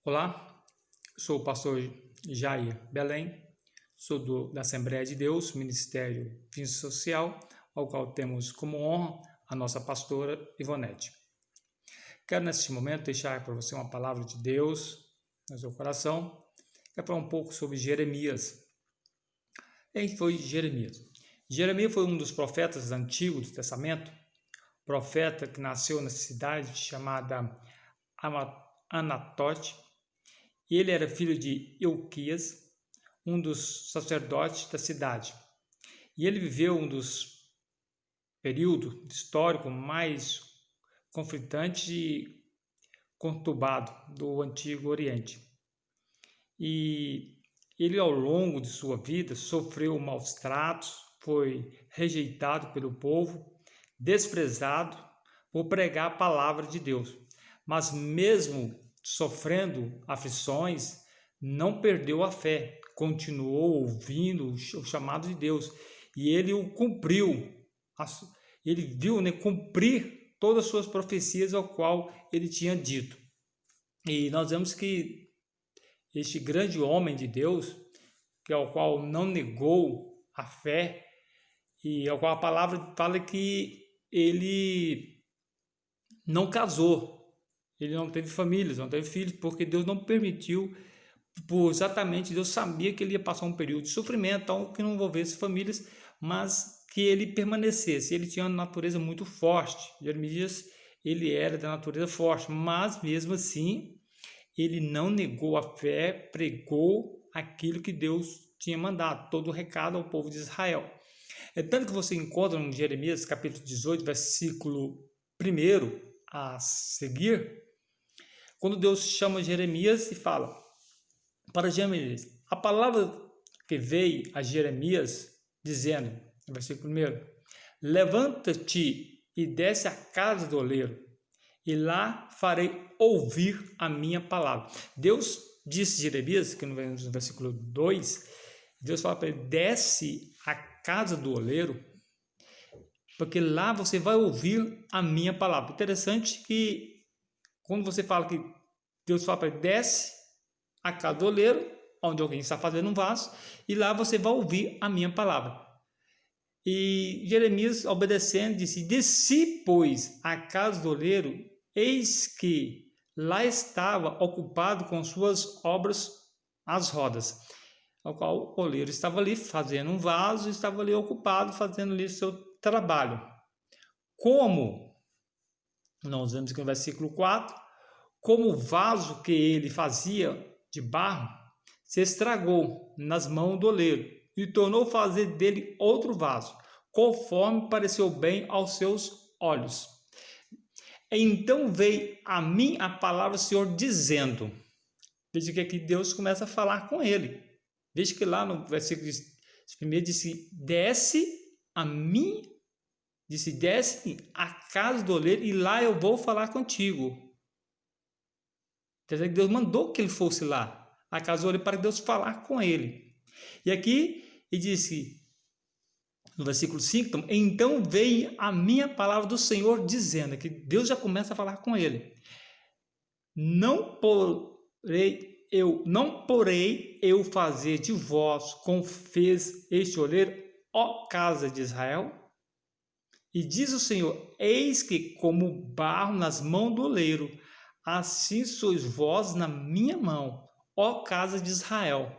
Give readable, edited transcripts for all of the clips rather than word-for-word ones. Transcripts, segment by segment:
Olá, sou o pastor Jair Belém, sou da Assembleia de Deus, Ministério Fim Social, ao qual temos como honra a nossa pastora Ivonete. Quero neste momento deixar para você uma palavra de Deus no seu coração, que é para um pouco sobre Jeremias. Quem foi Jeremias? Jeremias foi um dos profetas antigos do Testamento, profeta que nasceu na cidade chamada Anatote. Ele era filho de Euquias, um dos sacerdotes da cidade. E ele viveu um dos períodos históricos mais conflitantes e conturbado do Antigo Oriente. E ele, ao longo de sua vida, sofreu maus tratos, foi rejeitado pelo povo, desprezado por pregar a palavra de Deus. Mas mesmo sofrendo aflições, não perdeu a fé, continuou ouvindo o chamado de Deus e ele o cumpriu. Ele viu cumprir todas as suas profecias ao qual ele tinha dito. E nós vemos que este grande homem de Deus, ao qual não negou a fé, e ao qual a palavra fala que ele não casou, ele não teve famílias, não teve filhos, porque Deus não permitiu, exatamente Deus sabia que ele ia passar um período de sofrimento, então, que não envolvesse famílias, mas que ele permanecesse. Ele tinha uma natureza muito forte. Jeremias, ele era da natureza forte, mas mesmo assim, ele não negou a fé, pregou aquilo que Deus tinha mandado, todo o recado ao povo de Israel. É tanto que você encontra em Jeremias, capítulo 18, versículo 1 a seguir, quando Deus chama Jeremias e fala para Jeremias, a palavra que veio a Jeremias dizendo, no versículo 1, levanta-te e desce à casa do oleiro, e lá farei ouvir a minha palavra. Deus disse a Jeremias, que no versículo 2, Deus fala para ele, desce à casa do oleiro, porque lá você vai ouvir a minha palavra. Interessante que quando você fala que Deus fala para ele, desce a casa do oleiro, onde alguém está fazendo um vaso, e lá você vai ouvir a minha palavra. E Jeremias, obedecendo, disse, desci, pois, a casa do oleiro, eis que lá estava ocupado com suas obras as rodas, ao qual o oleiro estava ali fazendo um vaso, estava ali ocupado fazendo ali o seu trabalho. Como, nós vemos aqui no versículo 4, como o vaso que ele fazia de barro se estragou nas mãos do oleiro e tornou fazer dele outro vaso, conforme pareceu bem aos seus olhos. Então veio a mim a palavra do Senhor dizendo, veja que aqui Deus começa a falar com ele. Veja que lá no versículo 1 disse, desce a mim, disse, desce a casa do oleiro e lá eu vou falar contigo. Quer dizer que Deus mandou que ele fosse lá, a casa do oleiro, para Deus falar com ele. E aqui ele disse, no versículo 5, então veio a minha palavra do Senhor dizendo, que Deus já começa a falar com ele. Não porei eu fazer de vós como fez este oleiro, ó casa de Israel? E diz o Senhor, eis que como barro nas mãos do oleiro, assim sois vós na minha mão, ó casa de Israel.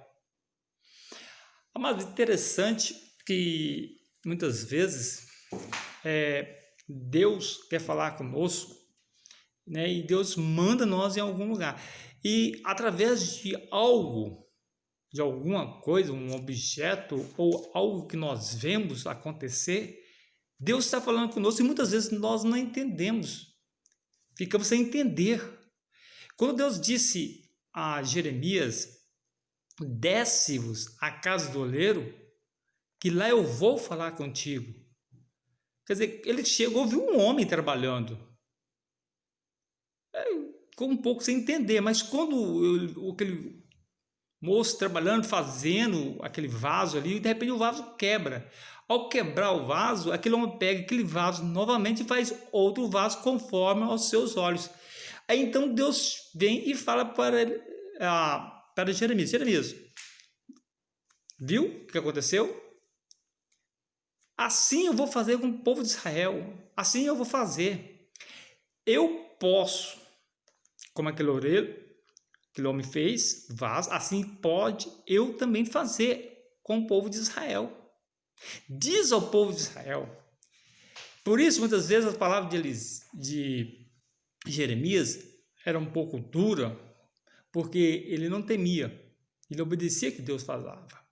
Mas interessante que muitas vezes Deus quer falar conosco, né? E Deus manda nós em algum lugar. E através de algo, de alguma coisa, um objeto ou algo que nós vemos acontecer, Deus está falando conosco e muitas vezes nós não entendemos. Ficamos sem entender. Quando Deus disse a Jeremias, desce-vos à casa do oleiro, que lá eu vou falar contigo. Quer dizer, ele chegou, viu um homem trabalhando. Ficou um pouco sem entender, mas quando aquele moço trabalhando, fazendo aquele vaso ali, de repente o vaso quebra. Ao quebrar o vaso, aquele homem pega aquele vaso novamente e faz outro vaso conforme aos seus olhos. Aí então Deus vem e fala para ele, para Jeremias: Jeremias, viu o que aconteceu? Assim eu vou fazer com o povo de Israel, assim eu vou fazer. Eu posso, como aquele homem fez, vaso, assim pode eu também fazer com o povo de Israel. Diz ao povo de Israel. Por isso, muitas vezes, as palavras de Jeremias eram um pouco duras, porque ele não temia, ele obedecia o que Deus falava.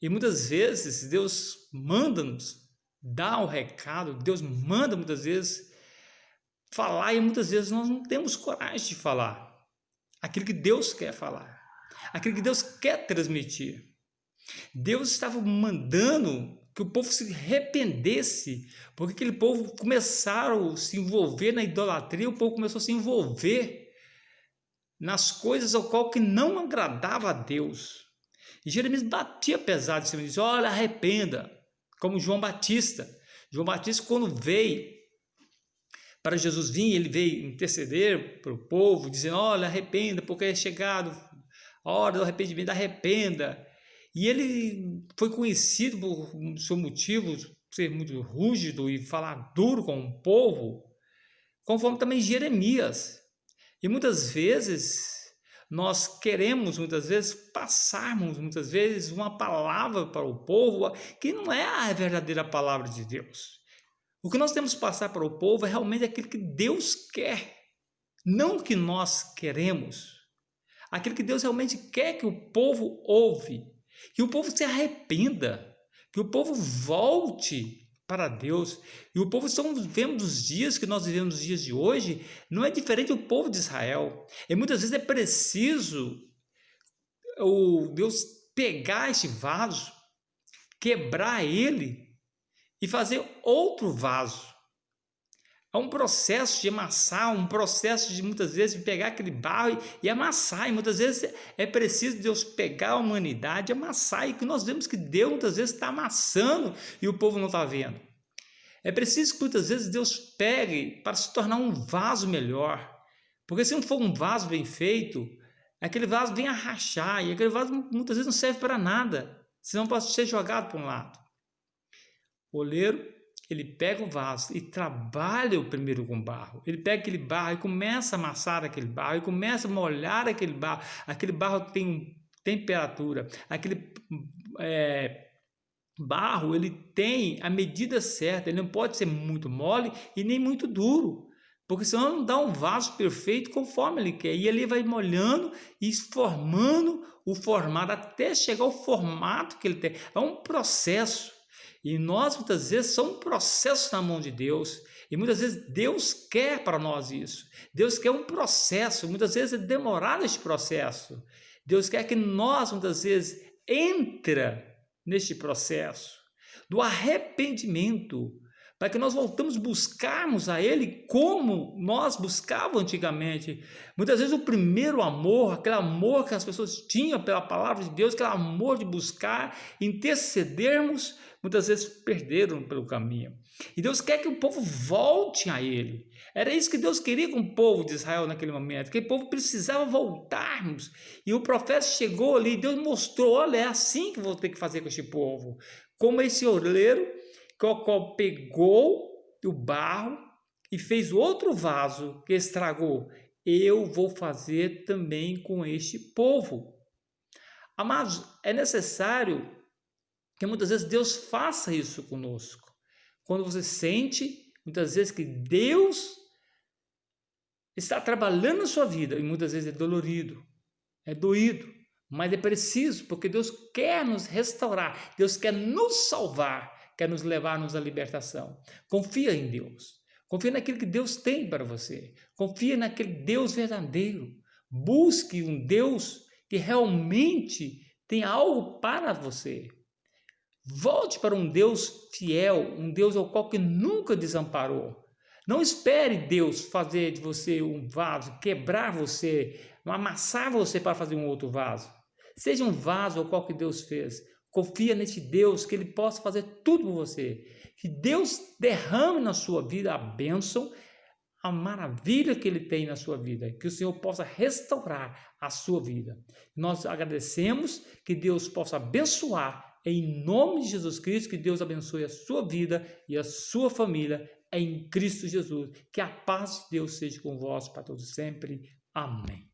E muitas vezes Deus manda-nos dar o recado, Deus manda muitas vezes falar, e muitas vezes nós não temos coragem de falar aquilo que Deus quer falar, aquilo que Deus quer transmitir. Deus estava mandando que o povo se arrependesse, porque aquele povo começaram a se envolver na idolatria, o povo começou a se envolver nas coisas ao qual que não agradava a Deus. E Jeremias batia pesado em cima disso: olha, arrependa, como João Batista. João Batista, quando veio para Jesus vir, ele veio interceder para o povo, dizendo: olha, arrependa, porque é chegado a hora do arrependimento, arrependa. E ele foi conhecido por seu motivo, ser muito rígido e falar duro com o povo, conforme também Jeremias. E muitas vezes nós queremos, passarmos uma palavra para o povo que não é a verdadeira palavra de Deus. O que nós temos que passar para o povo é realmente aquilo que Deus quer, não o que nós queremos. Aquilo que Deus realmente quer que o povo ouve, que o povo se arrependa, que o povo volte para Deus. E o povo, estamos vivendo os dias que nós vivemos nos dias de hoje, não é diferente do povo de Israel. E muitas vezes é preciso Deus pegar este vaso, quebrar ele e fazer outro vaso. É um processo de amassar, um processo de muitas vezes de pegar aquele barro e amassar. E muitas vezes é preciso Deus pegar a humanidade e amassar. E que nós vemos que Deus muitas vezes está amassando e o povo não está vendo. É preciso que muitas vezes Deus pegue para se tornar um vaso melhor. Porque se não for um vaso bem feito, aquele vaso vem a rachar. E aquele vaso muitas vezes não serve para nada, senão pode ser jogado para um lado. O oleiro, ele pega o vaso e trabalha primeiro com barro. Ele pega aquele barro e começa a amassar aquele barro, e começa a molhar aquele barro. Aquele barro tem temperatura, aquele barro, ele tem a medida certa, ele não pode ser muito mole e nem muito duro, porque senão não dá um vaso perfeito conforme ele quer. E ele vai molhando e formando o formato até chegar ao formato que ele tem. É um processo. E nós, muitas vezes, somos um processo na mão de Deus. E muitas vezes Deus quer para nós isso. Deus quer um processo. Muitas vezes é demorado este processo. Deus quer que nós, muitas vezes, entre neste processo do arrependimento, para que nós voltamos a buscarmos a Ele como nós buscávamos antigamente. Muitas vezes o primeiro amor, aquele amor que as pessoas tinham pela palavra de Deus, aquele amor de buscar, intercedermos, muitas vezes perderam pelo caminho. E Deus quer que o povo volte a Ele. Era isso que Deus queria com o povo de Israel naquele momento, que o povo precisava voltarmos. E o profeta chegou ali, Deus mostrou: olha, é assim que eu vou ter que fazer com este povo. Como esse oleiro, que pegou o barro e fez outro vaso que estragou, eu vou fazer também com este povo. Amados, é necessário que muitas vezes Deus faça isso conosco. Quando você sente, muitas vezes, que Deus está trabalhando na sua vida, e muitas vezes é dolorido, é doído, mas é preciso, porque Deus quer nos restaurar, Deus quer nos salvar, quer nos levar-nos à libertação. Confia em Deus. Confia naquilo que Deus tem para você. Confia naquele Deus verdadeiro. Busque um Deus que realmente tem algo para você. Volte para um Deus fiel, um Deus ao qual que nunca desamparou. Não espere Deus fazer de você um vaso, quebrar você, amassar você para fazer um outro vaso. Seja um vaso ao qual que Deus fez. Confia nesse Deus, que Ele possa fazer tudo por você. Que Deus derrame na sua vida a bênção, a maravilha que Ele tem na sua vida, que o Senhor possa restaurar a sua vida. Nós agradecemos, que Deus possa abençoar, em nome de Jesus Cristo, que Deus abençoe a sua vida e a sua família, em Cristo Jesus. Que a paz de Deus seja convosco para todos sempre. Amém.